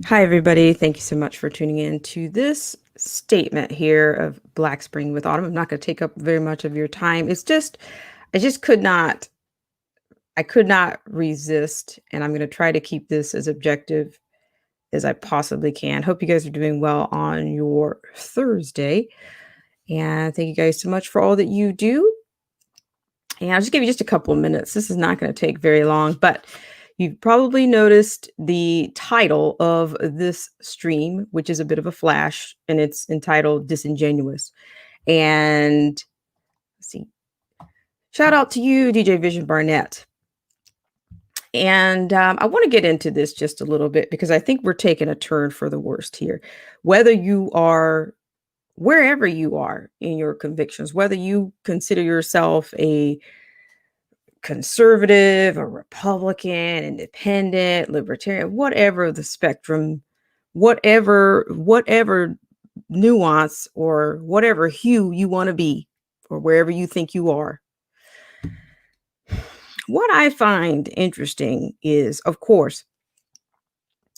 Hi, everybody. Thank you so much for tuning in to this statement here of Black Spring with Autumn. I'm not going to take up very much of your time. I just I could not resist, and I'm going to try to keep this as objective as I possibly can. Hope you guys are doing well on your Thursday. And thank you guys so much for all that you do. And I'll just give you just a couple of minutes. This is not going to take very long, but you've probably noticed the title of this stream, which is a bit of a flash, and it's entitled Disingenuous. And let's see, shout out to you, DJ Vision Barnett. And I want to get into this just a little bit because I think we're taking a turn for the worst here. Whether you are, wherever you are in your convictions, whether you consider yourself a conservative, a Republican, independent, libertarian, whatever the spectrum, whatever nuance or whatever hue you want to be, or wherever you think you are. What I find interesting is, of course,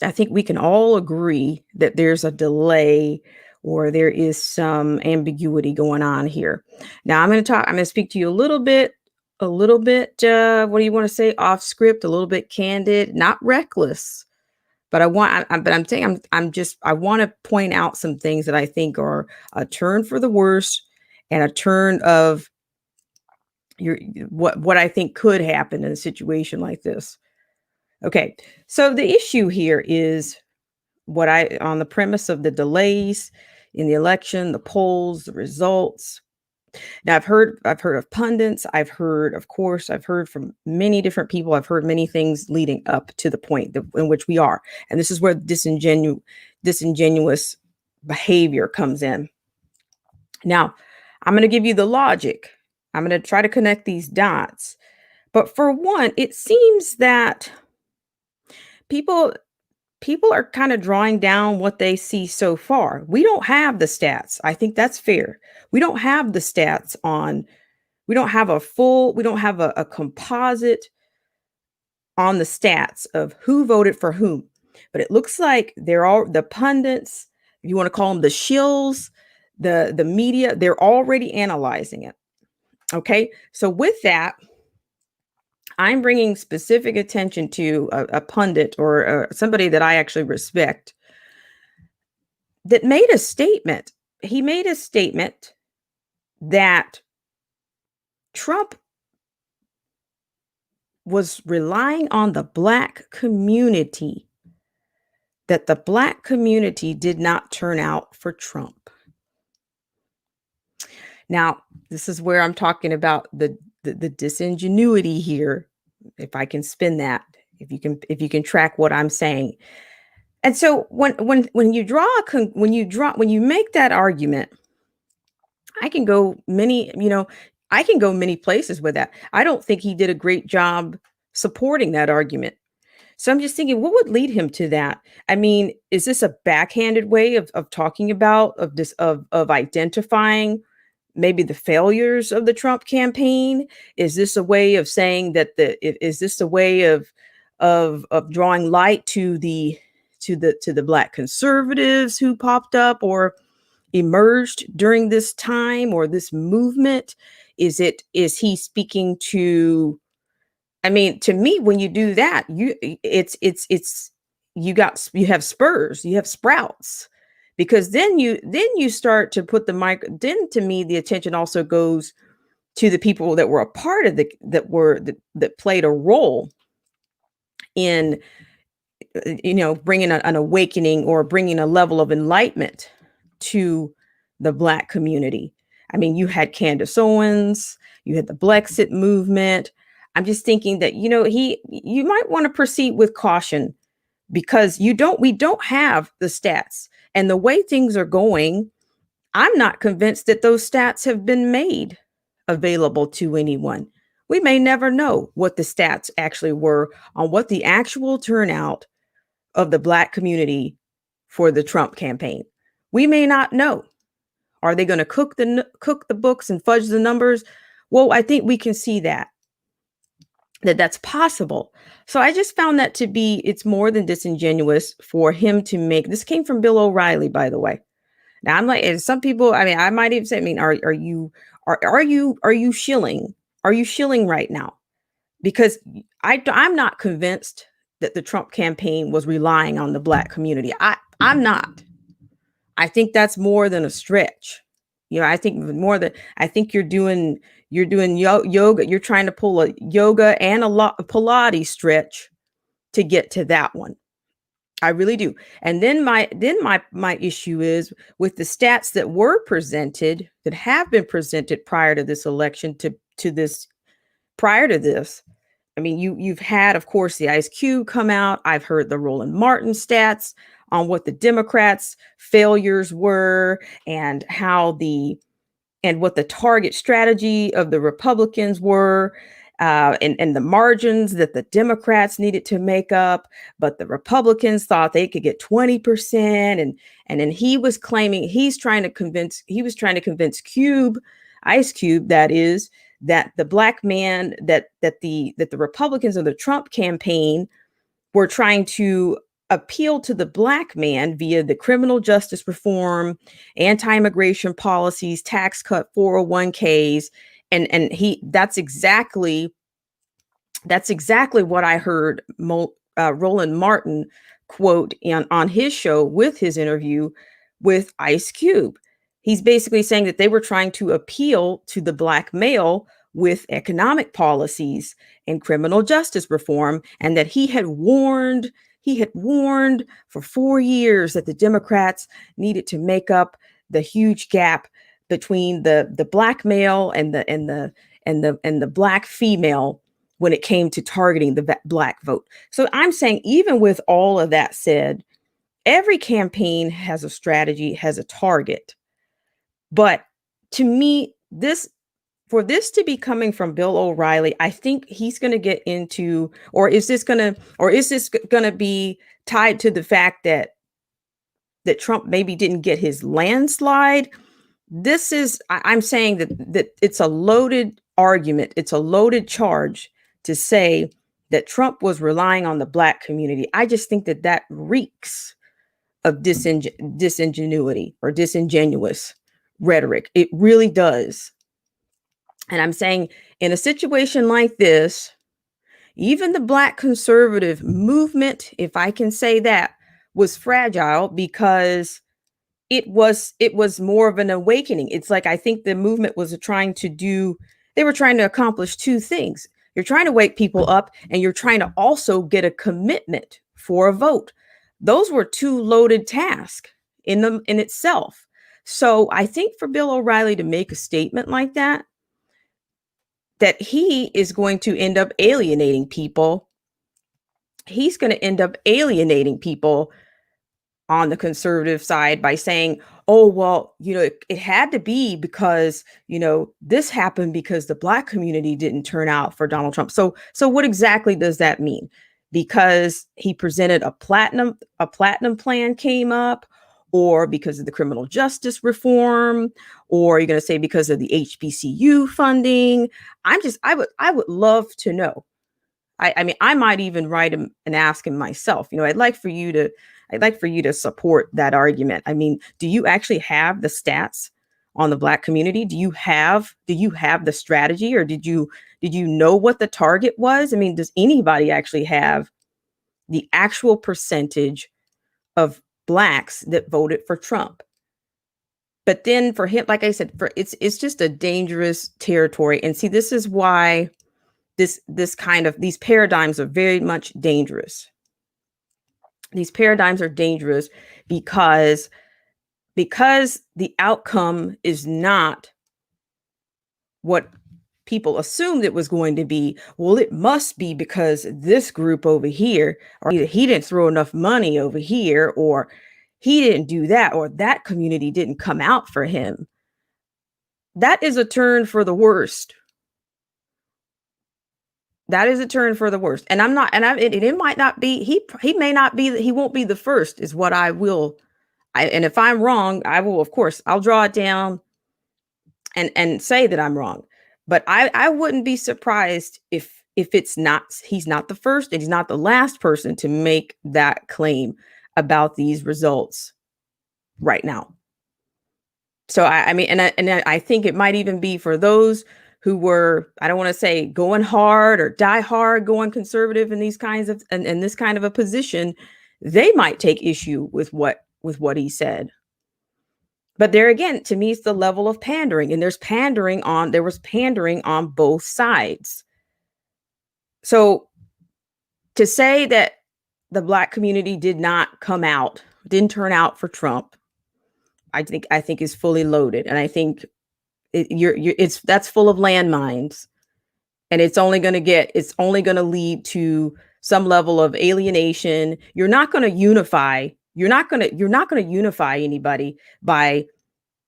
I think we can all agree that there's a delay or there is some ambiguity going on here. Now I'm going to speak to you a little bit, what do you want to say? Off script, a little bit candid, not reckless, but I'm saying, I want to point out some things that I think are a turn for the worse and a turn of what I think could happen in a situation like this. Okay. So the issue here is on the premise of the delays in the election, the polls, the results. Now I've heard of pundits. I've heard from many different people. I've heard many things leading up to the point in which we are. And this is where disingenuous behavior comes in. Now, I'm going to give you the logic. I'm going to try to connect these dots. But for one, it seems that people are kind of drawing down what they see so far. We don't have the stats. I think that's fair. We don't have the stats we don't have a composite on the stats of who voted for whom. But it looks like they're all the pundits, if you want to call them the shills, the media, they're already analyzing it. Okay. So with that, I'm bringing specific attention to a pundit or somebody that I actually respect that made a statement. He made a statement that Trump was relying on the Black community, that the Black community did not turn out for Trump. Now, this is where I'm talking about the disingenuity here, if I can spin that, if you can track what I'm saying. And so when you make that argument, I can go many places with that. I don't think he did a great job supporting that argument. So I'm just thinking, what would lead him to that? I mean, is this a backhanded way of talking about of identifying maybe the failures of the Trump campaign? Is this a way of saying that is this a way of drawing light to the Black conservatives who popped up or emerged during this time or this movement? Is he speaking to, I mean, to me, when you do that, you have spurs, you have sprouts, because then you start to put then to me, the attention also goes to the people that were a part of that played a role in, bringing an awakening or bringing a level of enlightenment to the Black community. I mean, you had Candace Owens, you had the Blexit movement. I'm just thinking that, you might want to proceed with caution because we don't have the stats, and the way things are going, I'm not convinced that those stats have been made available to anyone. We may never know what the stats actually were on what the actual turnout of the Black community for the Trump campaign. We may not know. Are they going to cook the books and fudge the numbers? Well, I think we can see that. that that's possible. So I just found that to be, it's more than disingenuous for him to make this. Came from Bill O'Reilly, by the way. Now I'm like, and some people, I mean, I might even say, I mean, are you shilling? Are you shilling right now? Because I'm not convinced that the Trump campaign was relying on the Black community. I'm not. I think that's more than a stretch. You know, I think more than, I think you're doing yoga. You're trying to pull a yoga and a Pilates stretch to get to that one. I really do. And then my issue is with the stats that were presented, that have been presented prior to this election, to this, prior to this. I mean, you've had, of course, the Ice Cube come out. I've heard the Roland Martin stats on what the Democrats' failures were, and how and what the target strategy of the Republicans were, and the margins that the Democrats needed to make up, but the Republicans thought they could get 20%, and then he was claiming, he was trying to convince Ice Cube, that is, that the Black man, that the Republicans of the Trump campaign were trying to appeal to the Black man via the criminal justice reform, anti-immigration policies, tax cut, 401ks. And that's exactly what I heard Roland Martin quote on his show with his interview with Ice Cube. He's basically saying that they were trying to appeal to the Black male with economic policies and criminal justice reform, and that he had warned for 4 years that the Democrats needed to make up the huge gap between the Black male and the Black female when it came to targeting the Black vote. So I'm saying, even with all of that said, every campaign has a strategy, has a target. But to me, for this to be coming from Bill O'Reilly, I think he's going to get into, or is this going to be tied to the fact that Trump maybe didn't get his landslide? I'm saying that it's a loaded argument. It's a loaded charge to say that Trump was relying on the Black community. I just think that reeks of disingenuity or disingenuous rhetoric. It really does. And I'm saying, in a situation like this, even the Black conservative movement, if I can say that, was fragile, because it was more of an awakening. It's like, I think the movement was trying to accomplish two things. You're trying to wake people up, and you're trying to also get a commitment for a vote. Those were two loaded tasks in itself. So I think for Bill O'Reilly to make a statement like that he is going to end up alienating people. He's going to end up alienating people on the conservative side by saying, oh, well, it had to be because, this happened because the Black community didn't turn out for Donald Trump. So what exactly does that mean? Because he presented a platinum plan came up, or because of the criminal justice reform, or you're going to say because of the HBCU funding? I would love to know. I mean, I might even write him and ask him myself. I'd like for you to support that argument. I mean, do you actually have the stats on the Black community? Do you have the strategy, or did you know what the target was? I mean, does anybody actually have the actual percentage of Blacks that voted for Trump? But then for him, like I said, it's just a dangerous territory. And see, this is why these paradigms are very much dangerous. These paradigms are dangerous because the outcome is not what people assumed it was going to be. Well, it must be because this group over here, or either he didn't throw enough money over here, or he didn't do that, or that community didn't come out for him. That is a turn for the worst. That is a turn for the worst. And it might not be, he may not be, he won't be the first, is what and if I'm wrong, I will, of course, I'll draw it down and say that I'm wrong. But I wouldn't be surprised if if it's not, he's not the first and he's not the last person to make that claim about these results right now. So I mean, I think it might even be for those who were, I don't want to say going hard or die hard, going conservative in these kinds of, in this kind of a position, they might take issue with what he said. But there again, to me, it's the level of pandering, and there was pandering on both sides. So to say that the Black community didn't turn out for Trump, I think is fully loaded, and I think that's full of landmines, and it's only going to lead to some level of alienation. You're not going to unify anybody by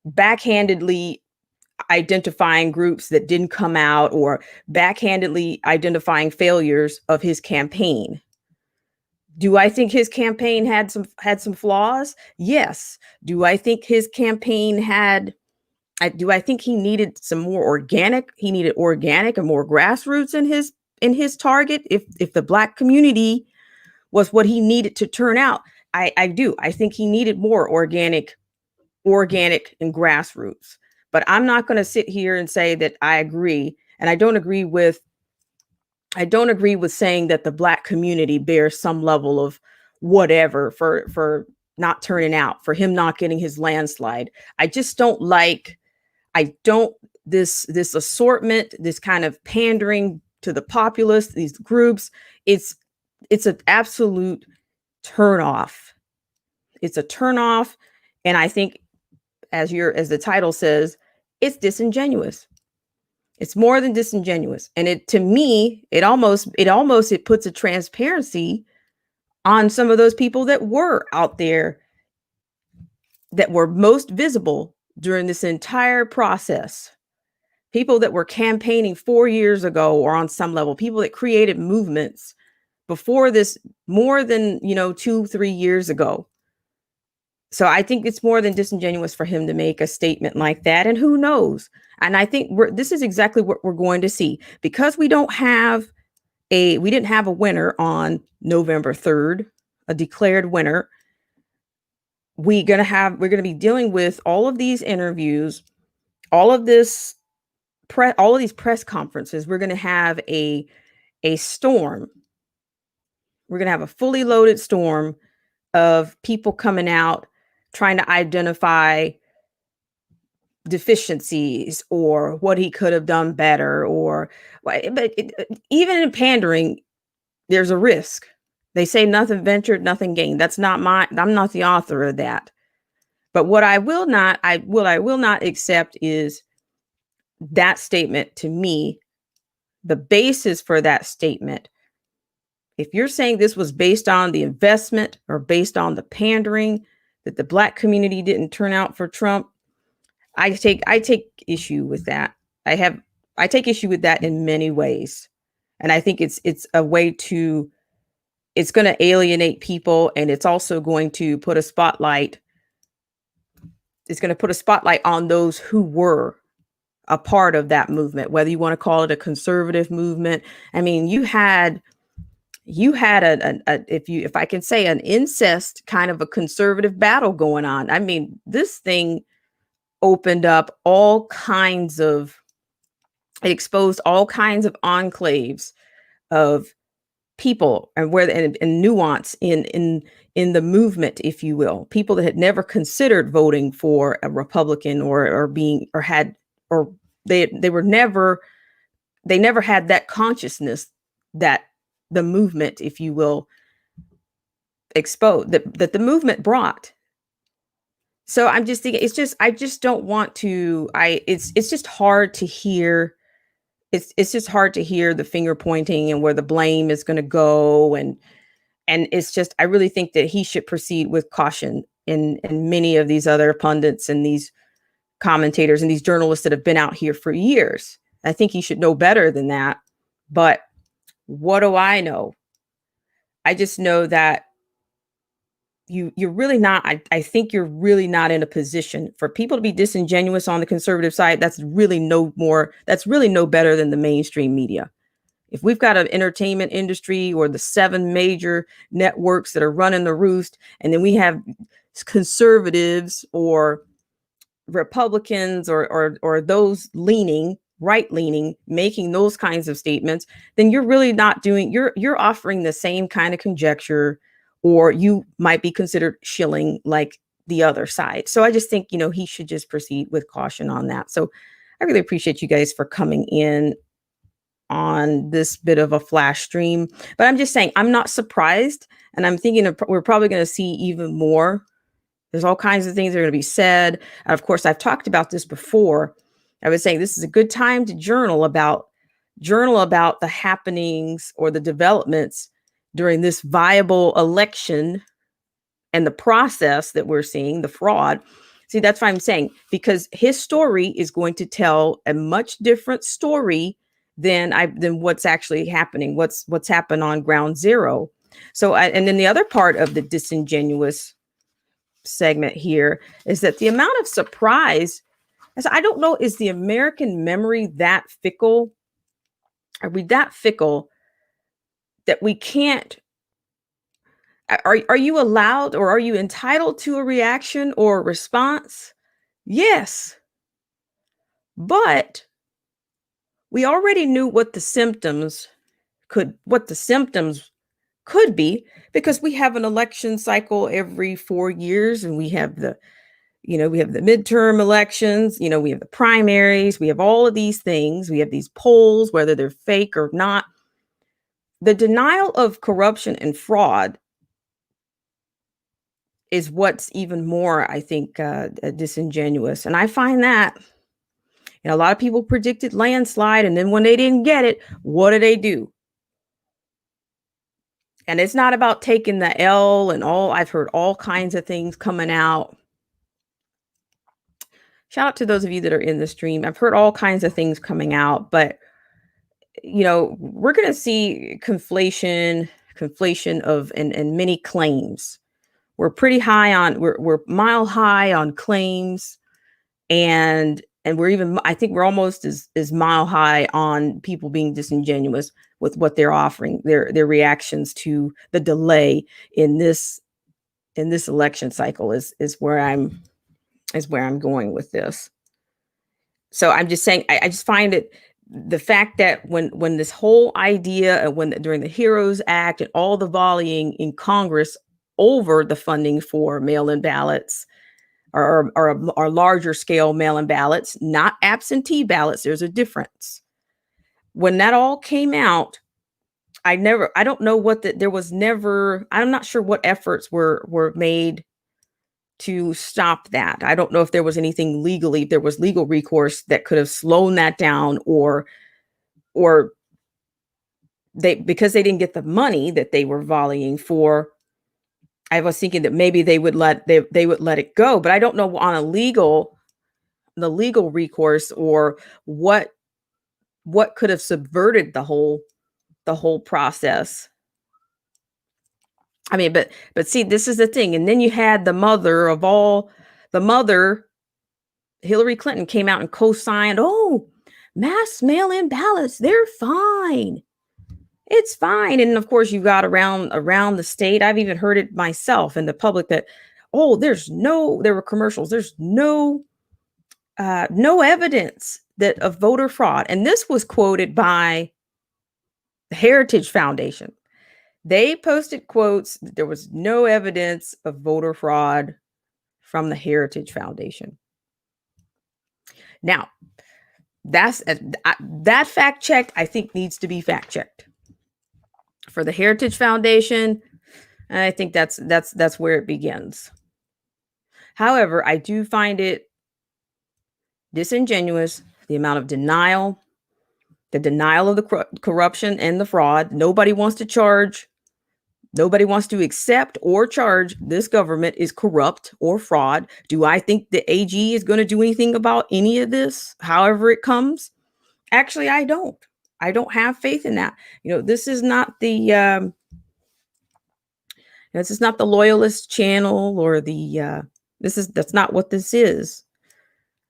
backhandedly identifying groups that didn't come out, or backhandedly identifying failures of his campaign. Do I think his campaign had some flaws? Yes. Do I think his campaign do I think he needed some more organic? He needed organic and more grassroots in his target. If the Black community was what he needed to turn out, I do. I think he needed more organic and grassroots. But I'm not going to sit here and say that I agree. And I don't agree with saying that the Black community bears some level of whatever for not turning out, for him not getting his landslide. I just don't like, this assortment, this kind of pandering to the populace, these groups. It's an absolute turnoff. It's a turnoff. And I think, as the title says, it's disingenuous. It's more than disingenuous. And to me, it puts a transparency on some of those people that were out there, that were most visible during this entire process. People that were campaigning 4 years ago, or on some level, people that created movements before this, more than 2-3 years ago. So I think it's more than disingenuous for him to make a statement like that. And who knows? And I think this is exactly what we're going to see, because we didn't have a winner on November 3rd, a declared winner. We're going to be dealing with all of these interviews, all of these press conferences. We're going to have a storm. We're going to have a fully loaded storm of people coming out trying to identify deficiencies or what he could have done better, but even in pandering, there's a risk. They say nothing ventured, nothing gained. I'm not the author of that. But what I will not accept is that statement. To me, the basis for that statement, if you're saying this was based on the investment or based on the pandering, that the Black community didn't turn out for Trump, I take issue with that. I take issue with that in many ways. And I think it's a way it's going to alienate people, and it's also going to put a spotlight. It's going to put a spotlight on those who were a part of that movement, whether you want to call it a conservative movement. I mean, you had if I can say, an incest kind of a conservative battle going on. I mean, this thing opened up it exposed all kinds of enclaves of people, and nuance in the movement, if you will, people that had never considered voting for a Republican they never had that consciousness that the movement, if you will, exposed, that the movement brought. So I'm just thinking, I just don't want to, it's just hard to hear. It's just hard to hear the finger pointing and where the blame is going to go. And it's just, I really think that he should proceed with caution, and many of these other pundits and these commentators and these journalists that have been out here for years. I think he should know better than that. But what do I know? I just know that you're really not, I think you're really not in a position for people to be disingenuous on the conservative side. That's really no better than the mainstream media. If we've got an entertainment industry or the 7 major networks that are running the roost, and then we have conservatives or Republicans or those leaning right leaning making those kinds of statements, then you're really not doing you're offering the same kind of conjecture, or you might be considered shilling like the other side. So I just think, he should just proceed with caution on that. So I really appreciate you guys for coming in on this bit of a flash stream. But I'm just saying, I'm not surprised. And I'm thinking we're probably going to see even more. There's all kinds of things that are going to be said. And of course, I've talked about this before. I was saying this is a good time to journal about the happenings or the developments during this viable election and the process that we're seeing, the fraud. See, that's why I'm saying, because his story is going to tell a much different story than what's actually happening, what's happened on ground zero. So, and then the other part of the disingenuous segment here is that the amount of surprise, I don't know, is the American memory that fickle? Are we that fickle that we can't? Are you allowed, or are you entitled to a reaction or a response? Yes. But we already knew what the symptoms could be, because we have an election cycle every 4 years, and we have the midterm elections, we have the primaries, we have all of these things, we have these polls, whether they're fake or not. The denial of corruption and fraud is what's even more, I think, disingenuous. And I find that, a lot of people predicted landslide, and then when they didn't get it, what do? And it's not about taking the L and all. I've heard all kinds of things coming out. Shout out to those of you that are in the stream. I've heard all kinds of things coming out, but we're going to see conflation of and many claims. We're pretty high on, we're mile high on claims, and we're even, I think we're almost as mile high on people being disingenuous with what they're offering, their reactions to the delay in this election cycle is where I'm going with this. So I'm just saying, I just find it, the fact that when this whole idea of during the HEROES Act and all the volleying in Congress over the funding for mail-in ballots or larger scale mail-in ballots, not absentee ballots, there's a difference. When that all came out, I'm not sure what efforts were made to stop that. I don't know if there was anything legally, if there was legal recourse that could have slowed that down, or because they didn't get the money that they were volleying for. I was thinking that maybe they would let it go, but I don't know on the legal recourse, or what could have subverted the whole process. I mean, but see, this is the thing. And then you had the mother, Hillary Clinton, came out and co-signed, mass mail-in ballots, they're fine. It's fine. And of course, you've got around the state, I've even heard it myself in the public that, there were commercials, there's no evidence of voter fraud. And this was quoted by the Heritage Foundation. They posted quotes that there was no evidence of voter fraud from the Heritage Foundation. Now, that fact checked, I think, needs to be fact checked. For the Heritage Foundation, I think that's where it begins. However, I do find it disingenuous, the amount of denial, the denial of the corruption and the fraud. Nobody wants to accept or charge this government is corrupt or fraud. Do I think the AG is going to do anything about any of this, however it comes? Actually, I don't. I don't have faith in that. This is not the Loyalist channel, or that's not what this is.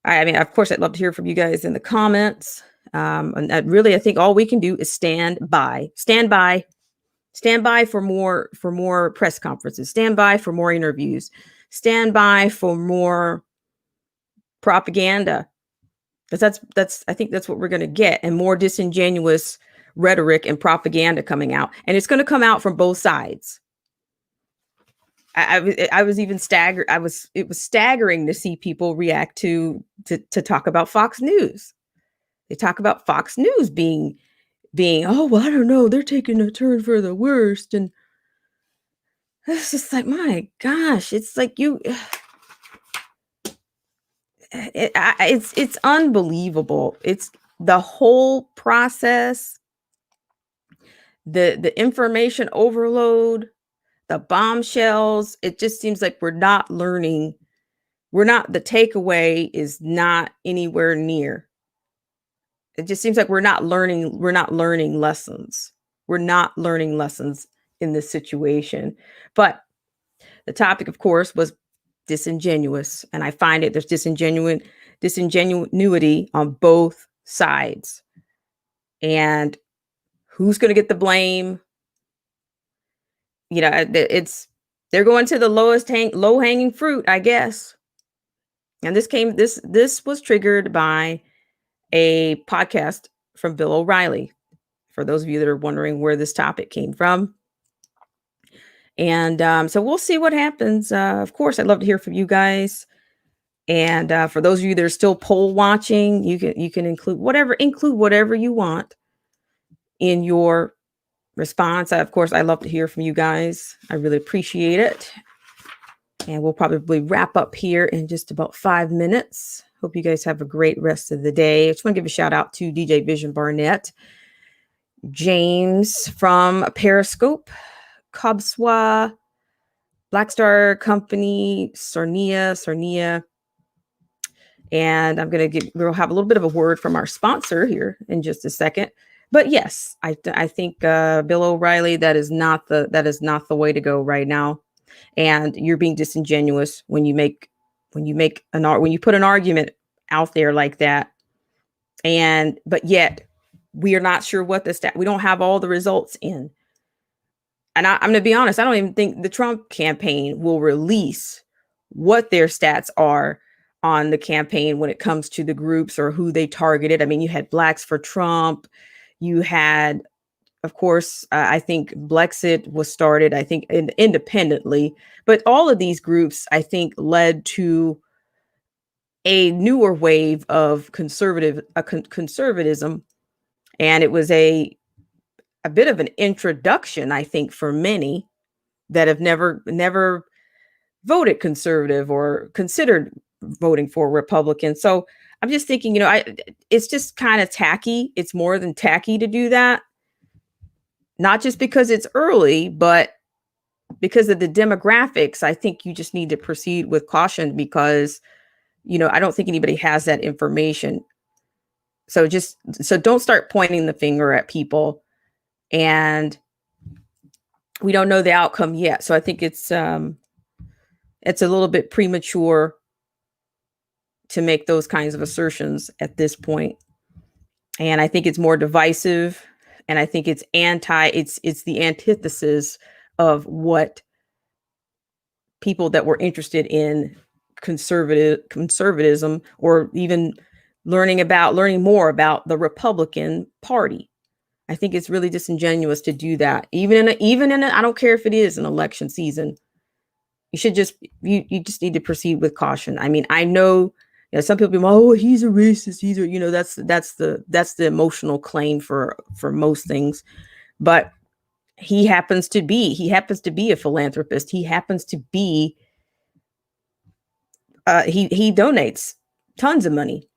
I mean, of course, I'd love to hear from you guys in the comments. And really, I think all we can do is stand by for more press conferences, stand by for more interviews, stand by for more propaganda. Because I think that's what we're going to get, and more disingenuous rhetoric and propaganda coming out, and it's going to come out from both sides. I was even staggered. It was staggering to see people react to talk about Fox News. They talk about Fox News being, oh, well, I don't know, they're taking a turn for the worst, and it's just like, my gosh, it's like it's unbelievable. It's the whole process, the information overload, the bombshells. It just seems like we're not learning. The takeaway is not anywhere near. It just seems like we're not learning lessons. We're not learning lessons in this situation. But the topic, of course, was disingenuous. And I find there's disingenuity on both sides. And who's going to get the blame? They're going to the low hanging fruit, I guess. And this was triggered by a podcast from Bill O'Reilly, for those of you that are wondering where this topic came from. And so we'll see what happens. Of course, I'd love to hear from you guys. And for those of you that are still poll watching, you can include whatever you want in your response. Of course, I love to hear from you guys. I really appreciate it. And we'll probably wrap up here in just about 5 minutes. Hope you guys have a great rest of the day. I just want to give a shout out to DJ Vision Barnett, James from Periscope, Cobswa, Black Star Company, Sarnia. And we'll have a little bit of a word from our sponsor here in just a second. But yes, I think Bill O'Reilly, that is not the way to go right now. And you're being disingenuous when you put an argument out there like that. But yet we are not sure what we don't have all the results in. And I'm going to be honest, I don't even think the Trump campaign will release what their stats are on the campaign when it comes to the groups or who they targeted. I mean, you had Blacks for Trump. You had, of course, I think Blexit was started, I think, independently. But all of these groups, I think, led to a newer wave of conservatism. And it was a bit of an introduction, I think, for many that have never voted conservative or considered voting for Republican. So I'm just thinking, it's just kind of tacky. It's more than tacky to do that. Not just because it's early, but because of the demographics. I think you just need to proceed with caution because, I don't think anybody has that information. So don't start pointing the finger at people. And we don't know the outcome yet. So I think it's a little bit premature to make those kinds of assertions at this point. And I think it's more divisive. And I think it's the antithesis of what people that were interested in conservatism or even learning more about the Republican Party. I think it's really disingenuous to do that. Even in I don't care if it is an election season. You just need to proceed with caution. I mean, I know, some people, oh, he's a racist. That's the emotional claim for most things. But he happens to be a philanthropist. He happens to be he donates tons of money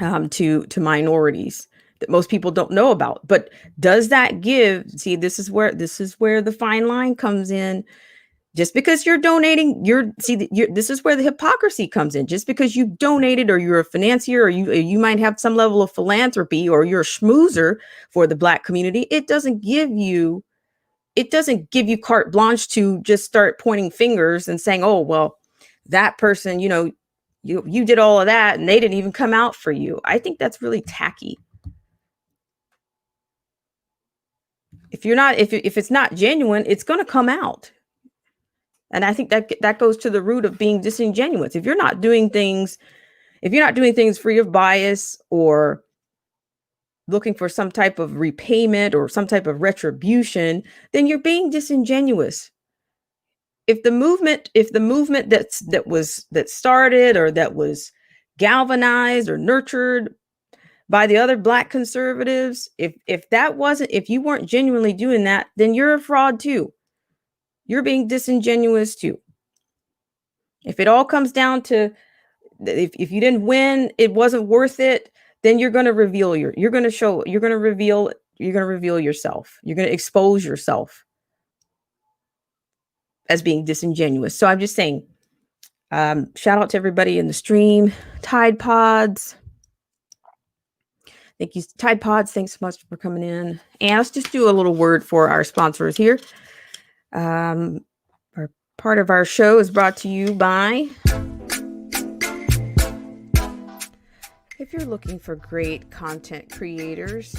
to minorities that most people don't know about. But does that this is where the fine line comes in. Just because you're donating, this is where the hypocrisy comes in. Just because you donated or you're a financier or you might have some level of philanthropy or you're a schmoozer for the Black community, it doesn't give you carte blanche to just start pointing fingers and saying, oh, well, that person, you did all of that and they didn't even come out for you. I think that's really tacky. If it's not genuine, it's going to come out. And I think that goes to the root of being disingenuous. If you're not doing things free of bias or looking for some type of repayment or some type of retribution, then you're being disingenuous. If the movement that started or that was galvanized or nurtured by the other Black conservatives, if you weren't genuinely doing that, then you're a fraud too. You're being disingenuous too. If it all comes down to if you didn't win, it wasn't worth it, then you're going to reveal yourself. You're going to expose yourself as being disingenuous. So I'm just saying, shout out to everybody in the stream. Tide Pods. Thank you, Tide Pods. Thanks so much for coming in. And let's just do a little word for our sponsors here. Our part of our show is brought to you by. If you're looking for great content creators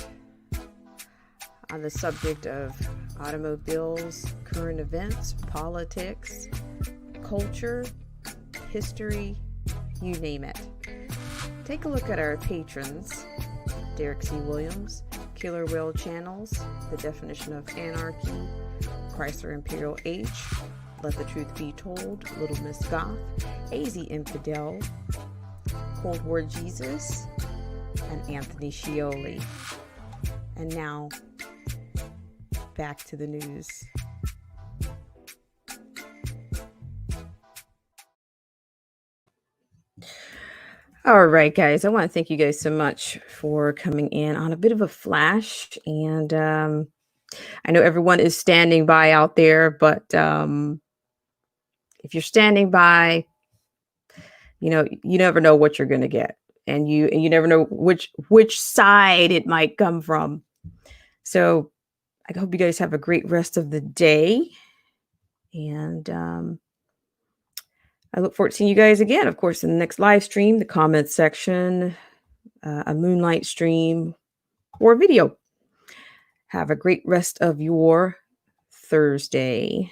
on the subject of automobiles, current events, politics, culture, history, you name it, take a look at our patrons. Derek C. Williams, Killer Whale Channels, The Definition of Anarchy, Chrysler Imperial H, Let the Truth Be Told, Little Miss Goth, AZ Infidel, Cold War Jesus, and Anthony Scioli. And now, back to the news. All right, guys, I want to thank you guys so much for coming in on a bit of a flash. And I know everyone is standing by out there, but if you're standing by, you never know what you're going to get. And you never know which side it might come from. So I hope you guys have a great rest of the day. And I look forward to seeing you guys again, of course, in the next live stream, the comments section, a moonlight stream, or video. Have a great rest of your Thursday.